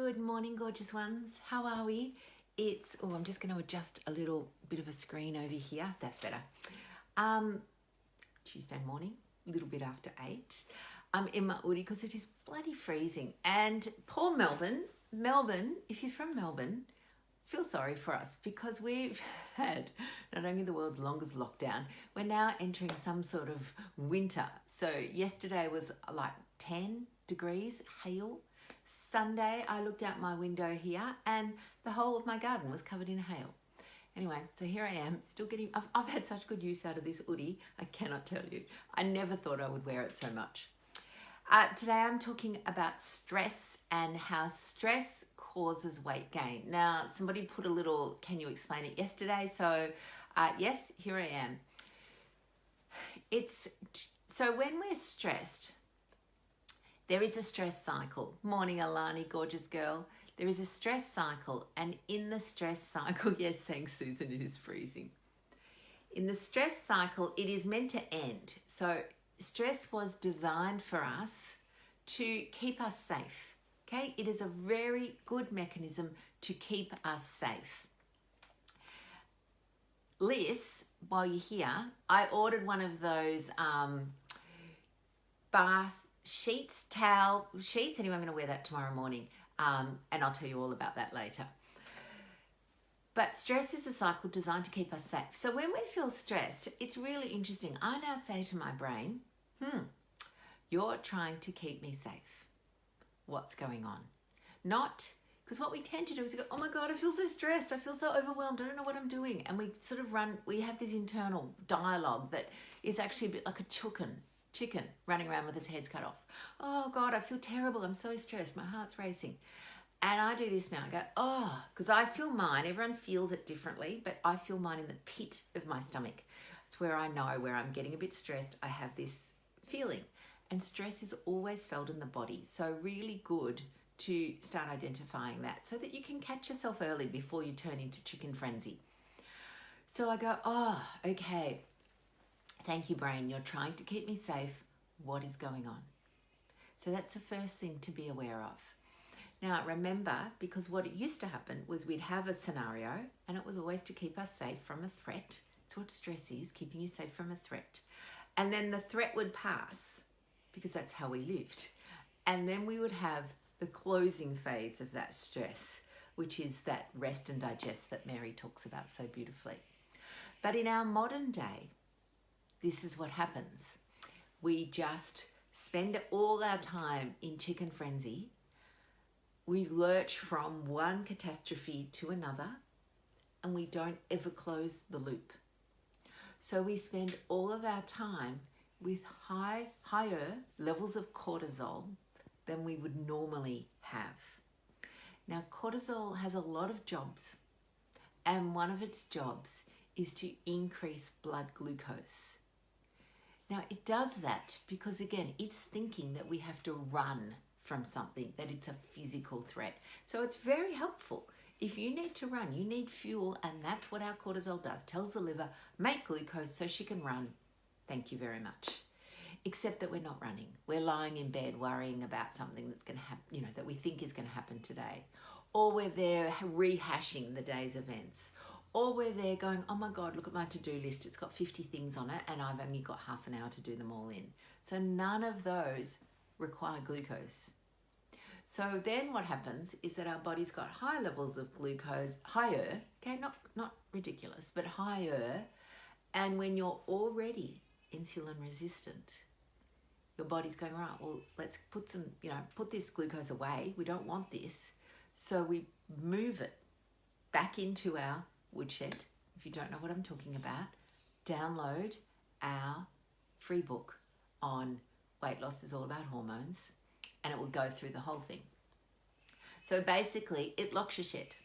Good morning, gorgeous ones. How are we? I'm just going to adjust a little bit of a screen over here. That's better. Tuesday morning, a little bit after 8. I'm in my hoodie because it is bloody freezing. And poor Melbourne, if you're from Melbourne, feel sorry for us because we've had not only the world's longest lockdown, we're now entering some sort of winter. So yesterday was like 10 degrees, hail. Sunday, I looked out my window here and the whole of my garden was covered in hail. Anyway, so here I am, still getting, I've had such good use out of this hoodie, I cannot tell you. I never thought I would wear it so much. Today I'm talking about stress and how stress causes weight gain. Now, somebody put a little, can you explain it yesterday? So yes, here I am. So when we're stressed, there is a stress cycle. Morning, Alani, gorgeous girl. There is a stress cycle, and in the stress cycle, yes, thanks, Susan, it is freezing. In the stress cycle, it is meant to end. So stress was designed for us to keep us safe, okay? It is a very good mechanism to keep us safe. Liz, while you're here, I ordered one of those bath sheets, towel sheets. Anyway, I'm going to wear that tomorrow morning, and I'll tell you all about that later. But stress is a cycle designed to keep us safe. So when we feel stressed, it's really interesting. I now say to my brain, you're trying to keep me safe. What's going on? Not, because what we tend to do is go, oh my God, I feel so stressed. I feel so overwhelmed. I don't know what I'm doing. And we sort of we have this internal dialogue that is actually a bit like a chicken running around with its head cut off. Oh God, I feel terrible. I'm so stressed. My heart's racing. And I do this now. I go, because I feel mine. Everyone feels it differently, but I feel mine in the pit of my stomach. It's where I know where I'm getting a bit stressed. I have this feeling. And stress is always felt in the body. So really good to start identifying that so that you can catch yourself early before you turn into chicken frenzy. So I go, okay. Thank you, brain. You're trying to keep me safe. What is going on? So that's the first thing to be aware of. Now, remember, because what it used to happen was we'd have a scenario and it was always to keep us safe from a threat. That's what stress is, keeping you safe from a threat. And then the threat would pass because that's how we lived. And then we would have the closing phase of that stress, which is that rest and digest that Mary talks about so beautifully. But in our modern day, this is what happens. We just spend all our time in chicken frenzy. We lurch from one catastrophe to another, and we don't ever close the loop. So we spend all of our time with higher levels of cortisol than we would normally have. Now, cortisol has a lot of jobs, and one of its jobs is to increase blood glucose. Now, it does that because, again, it's thinking that we have to run from something, that it's a physical threat. So it's very helpful. If you need to run, you need fuel, and that's what our cortisol does. Tells the liver, make glucose so she can run. Thank you very much. Except that we're not running. We're lying in bed worrying about something that's going to happen, that we think is going to happen today. Or we're there rehashing the day's events. Or we're there going, oh my God, look at my to-do list. It's got 50 things on it and I've only got half an hour to do them all in. So none of those require glucose. So then what happens is that our body's got high levels of glucose, higher, okay, not ridiculous, but higher. And when you're already insulin resistant, your body's going, right, well, let's put this glucose away. We don't want this. So we move it back into our woodshed. If you don't know what I'm talking about, download our free book on weight loss is all about hormones, and it will go through the whole thing. So basically, it locks your shit.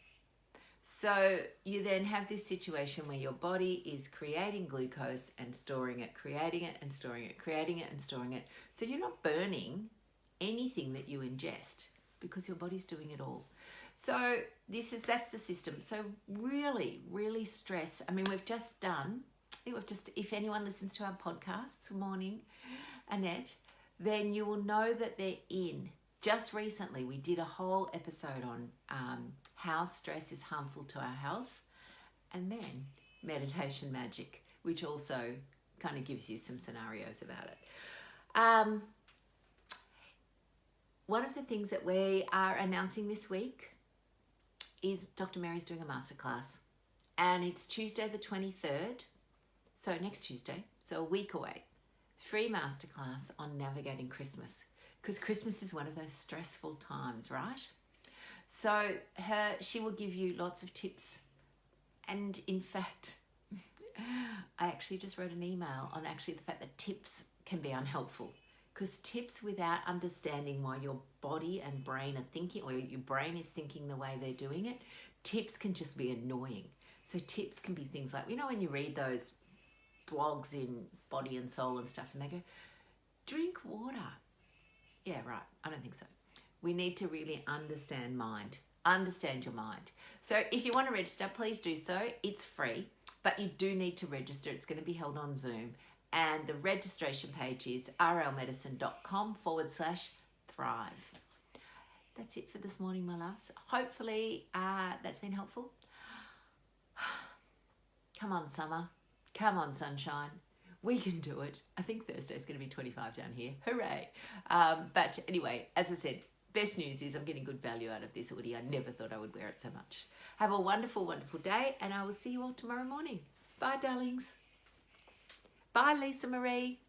So you then have this situation where your body is creating glucose and storing it, creating it and storing it, creating it and storing it. So you're not burning anything that you ingest because your body's doing it all. So that's the system. So really, really stress. I mean, if anyone listens to our podcasts, morning, Annette, then you will know that they're in Just recently, we did a whole episode on how stress is harmful to our health, and then meditation magic, which also kind of gives you some scenarios about it. One of the things that we are announcing this week is Dr. Mary's doing a masterclass, and it's Tuesday the 23rd, so next Tuesday, so a week away. Free masterclass on navigating Christmas, because Christmas is one of those stressful times, right? So she will give you lots of tips, and in fact, I actually just wrote an email on actually the fact that tips can be unhelpful, because tips without understanding why your body and brain are thinking, or your brain is thinking the way they're doing it, tips can just be annoying. So tips can be things like, when you read those blogs in Body and Soul and stuff, and they go, drink water. Yeah, right. I don't think so. We need to really understand your mind. So if you want to register, please do so. It's free, but you do need to register. It's going to be held on Zoom. And the registration page is rlmedicine.com/thrive. That's it for this morning, my loves. Hopefully that's been helpful. Come on, summer. Come on, sunshine. We can do it. I think Thursday's going to be 25 down here. Hooray. But anyway, as I said, best news is I'm getting good value out of this hoodie. I never thought I would wear it so much. Have a wonderful, wonderful day, and I will see you all tomorrow morning. Bye, darlings. Bye, Lisa Marie.